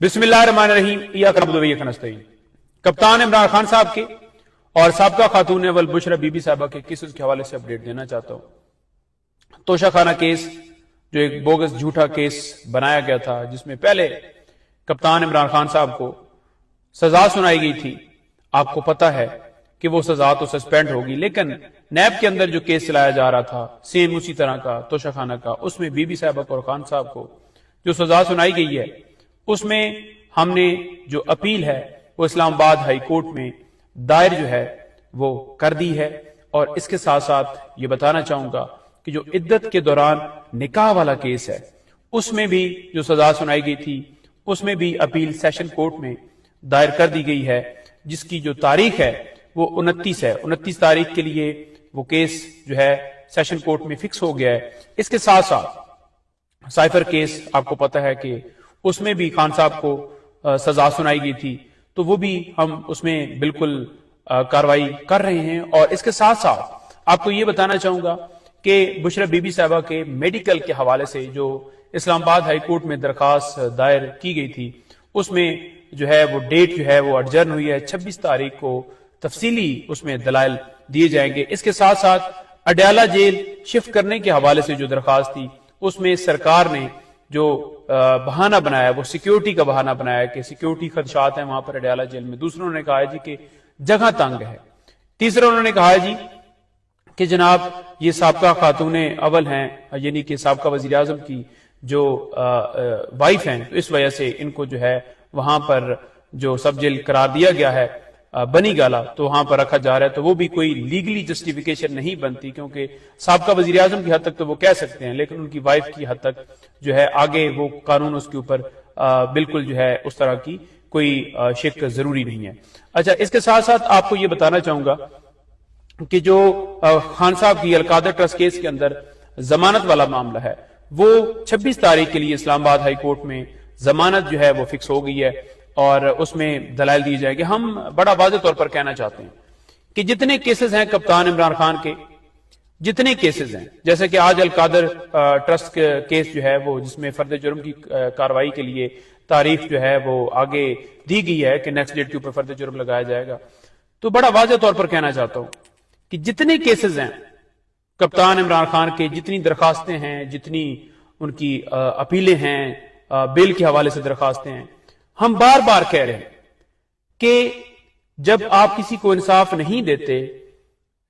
बिस्मिल्लाहिर्रहमानिर्रहीम। इय्याका नअबुदु व इय्याका नस्तईन। कप्तान इमरान खान साहब के और साबका खातून अव्वल बुशरा बीबी साहबा के केसेस के हवाले से अपडेट देना चाहता हूं। तोशाखाना केस जो एक बोगस झूठा केस बनाया गया था, जिसमें पहले कप्तान इमरान खान साहब को सजा सुनाई गई थी। आपको पता है कि वो सजा तो सस्पेंड होगी, लेकिन नैब के अंदर जो केस चलाया जा रहा था सेम उसी तरह का तोशाखाना का, उसमें बीबी साहबा को और खान साहब को जो सजा सुनाई गई है, उसमें हमने जो अपील है वो इस्लामाबाद हाई कोर्ट में दायर जो है वो कर दी है। और इसके साथ साथ ये बताना चाहूंगा कि जो इद्दत के दौरान निकाह वाला केस है, उसमें भी जो सजा सुनाई गई थी, उसमें भी अपील सेशन कोर्ट में दायर कर दी गई है, जिसकी जो तारीख है वो 29 है। 29 तारीख के लिए वो केस जो है सेशन कोर्ट में फिक्स हो गया है। इसके साथ साथ साइफर केस आपको पता है कि उसमें भी खान साहब को सजा सुनाई गई थी, तो वो भी हम उसमें बिल्कुल कार्रवाई कर रहे हैं। और इसके साथ साथ आपको ये बताना चाहूंगा कि बुशरा बीबी साहबा के मेडिकल के हवाले से जो इस्लामाबाद हाई कोर्ट में दरखास्त दायर की गई थी, उसमें जो है वो डेट जो है वो अडजर्न हुई है। 26 तारीख को तफसीली उसमें दलाइल दिए जाएंगे। इसके साथ साथ अडयाला जेल शिफ्ट करने के हवाले से जो दरखास्त थी, उसमें सरकार ने जो बहाना बनाया वो सिक्योरिटी का बहाना बनाया कि सिक्योरिटी खदशात हैं वहां पर अडयाला जेल में। दूसरों ने कहा है जी कि जगह तंग है। तीसरा उन्होंने कहा है जी कि जनाब ये साबका खातून अव्वल हैं, यानी कि साबका वजीर आजम की जो वाइफ हैं, तो इस वजह से इनको जो है वहां पर जो सब जेल करार दिया गया है बनी गाला, तो वहां पर रखा जा रहा है। तो वो भी कोई लीगली जस्टिफिकेशन नहीं बनती, क्योंकि साबका वजीर आजम की हद तक तो वो कह सकते हैं, लेकिन उनकी वाइफ की हद तक जो है आगे वो कानून उसके ऊपर बिल्कुल जो है उस तरह की कोई शिक जरूरी नहीं है। अच्छा, इसके साथ साथ आपको ये बताना चाहूंगा कि जो खान साहब की अलकादर ट्रस्ट केस के अंदर जमानत वाला मामला है, वो 26 तारीख के लिए इस्लामाबाद हाई कोर्ट में जमानत जो है वो फिक्स हो गई है और उसमें दलाइल दी जाएगी। हम बड़ा वाज़ेह तौर पर कहना चाहते हैं कि जितने केसेस हैं कप्तान इमरान खान के, जितने केसेस हैं, जैसे कि आज अलकादर ट्रस्ट केस जो है वो जिसमें फर्द जुर्म की कार्रवाई के लिए तारीख जो है वो आगे दी गई है कि नेक्स्ट डेट के ऊपर फर्द जुर्म लगाया जाएगा, तो बड़ा वाज़ेह तौर पर कहना चाहता हूं कि जितने केसेस हैं कप्तान इमरान खान के, जितनी दरखास्तें हैं, जितनी उनकी अपीलें हैं, बेल के हवाले से दरखास्तें हैं, हम बार बार कह रहे हैं कि जब आप किसी को इंसाफ नहीं देते,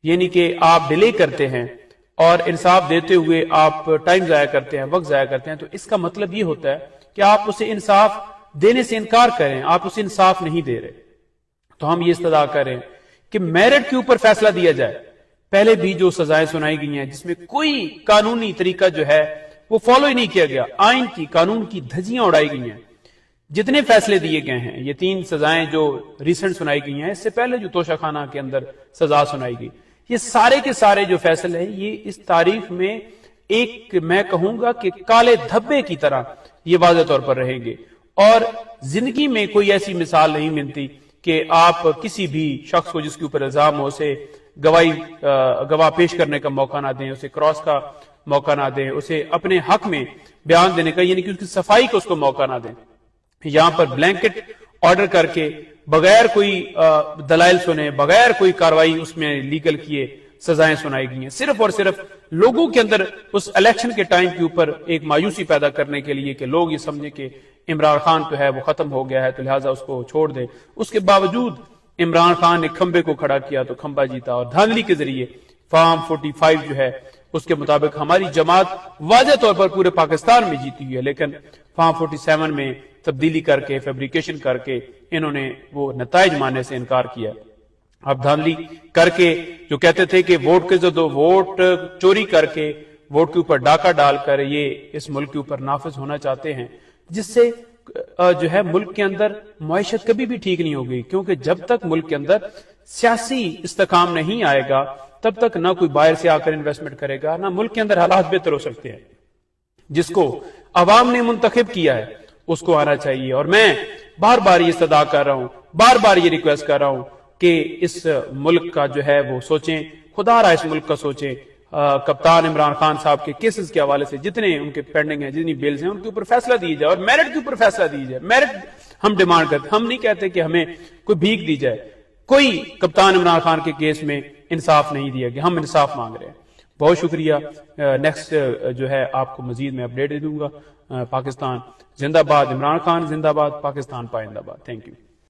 यानी कि आप डिले करते हैं और इंसाफ देते हुए आप टाइम जाया करते हैं, वक्त जाया करते हैं, तो इसका मतलब ये होता है कि आप उसे इंसाफ देने से इनकार करें, आप उसे इंसाफ नहीं दे रहे। तो हम ये इस्तदा करें कि मेरिट के ऊपर फैसला दिया जाए। पहले भी जो सजाएं सुनाई गई हैं जिसमें कोई कानूनी तरीका जो है वो फॉलो ही नहीं किया गया, आइन की कानून की धज्जियां उड़ाई गई हैं। जितने फैसले दिए गए हैं, ये 3 सजाएं जो रिसेंट सुनाई गई हैं, इससे पहले जो तोशाखाना के अंदर सजा सुनाई गई, ये सारे के सारे जो फैसले हैं ये इस तारीख में एक मैं कहूंगा कि काले धब्बे की तरह ये वाज़ेह तौर पर रहेंगे। और जिंदगी में कोई ऐसी मिसाल नहीं मिलती कि आप किसी भी शख्स को जिसके ऊपर इल्जाम हो उसे गवाह पेश करने का मौका ना दें, उसे क्रॉस का मौका ना दें, उसे अपने हक में बयान देने का, यानी कि उसकी सफाई को उसको मौका ना दें। यहां पर ब्लैंकेट ऑर्डर करके बगैर कोई दलाइल सुने, बगैर कोई कार्रवाई उसमें लीगल किए सजाएं सुनाई गई हैं, सिर्फ और सिर्फ लोगों के अंदर उस इलेक्शन के टाइम के ऊपर एक मायूसी पैदा करने के लिए कि लोग ये समझे कि इमरान खान तो है वो खत्म हो गया है, तो लिहाजा उसको छोड़ दे। उसके बावजूद इमरान खान ने खंबे को खड़ा किया तो खंबा जीता, और धांधली के जरिए फॉर्म 45 जो है उसके मुताबिक हमारी जमात वाज़ेह तौर पर पूरे पाकिस्तान में जीती हुई है, लेकिन फॉर्म 47 में तब्दीली करके, फैब्रिकेशन करके इन्होंने वो नताइज मानने से इनकार किया। अब धांधली करके जो कहते थे कि वोट के जो वोट चोरी करके वोट के ऊपर डाका डालकर ये इस मुल्क के ऊपर नाफिज होना चाहते हैं, जिससे जो है मुल्क के अंदर मुआशरत कभी भी ठीक नहीं होगी। क्योंकि जब तक मुल्क के अंदर सियासी इस्तेकाम नहीं आएगा, तब तक ना कोई बाहर से आकर इन्वेस्टमेंट करेगा, ना मुल्क के अंदर हालात बेहतर हो सकते हैं। जिसको अवाम ने मुंतखब किया है उसको आना चाहिए। और मैं बार बार ये सदा कर रहा हूं, बार बार ये रिक्वेस्ट कर रहा हूं कि इस मुल्क का जो है वो सोचें, खुदा रहा इस मुल्क का सोचें। कप्तान इमरान खान साहब के केसेस के हवाले से जितने उनके पेंडिंग हैं, जितनी बेल्स हैं, उनके ऊपर फैसला दिया जाए और मेरिट के ऊपर फैसला दिया जाए। मेरिट ہم ڈیمانڈ کرتے, ہم نہیں کہتے کہ ہمیں کوئی بھیک دی جائے, کوئی کپتان عمران خان کے کیس میں انصاف نہیں دیا گیا, ہم انصاف مانگ رہے ہیں. بہت شکریہ. نیکسٹ جو ہے آپ کو مزید میں اپڈیٹ دے دوں گا. پاکستان زندہ باد, عمران خان زندہ باد, پاکستان پائندہ باد. Thank you.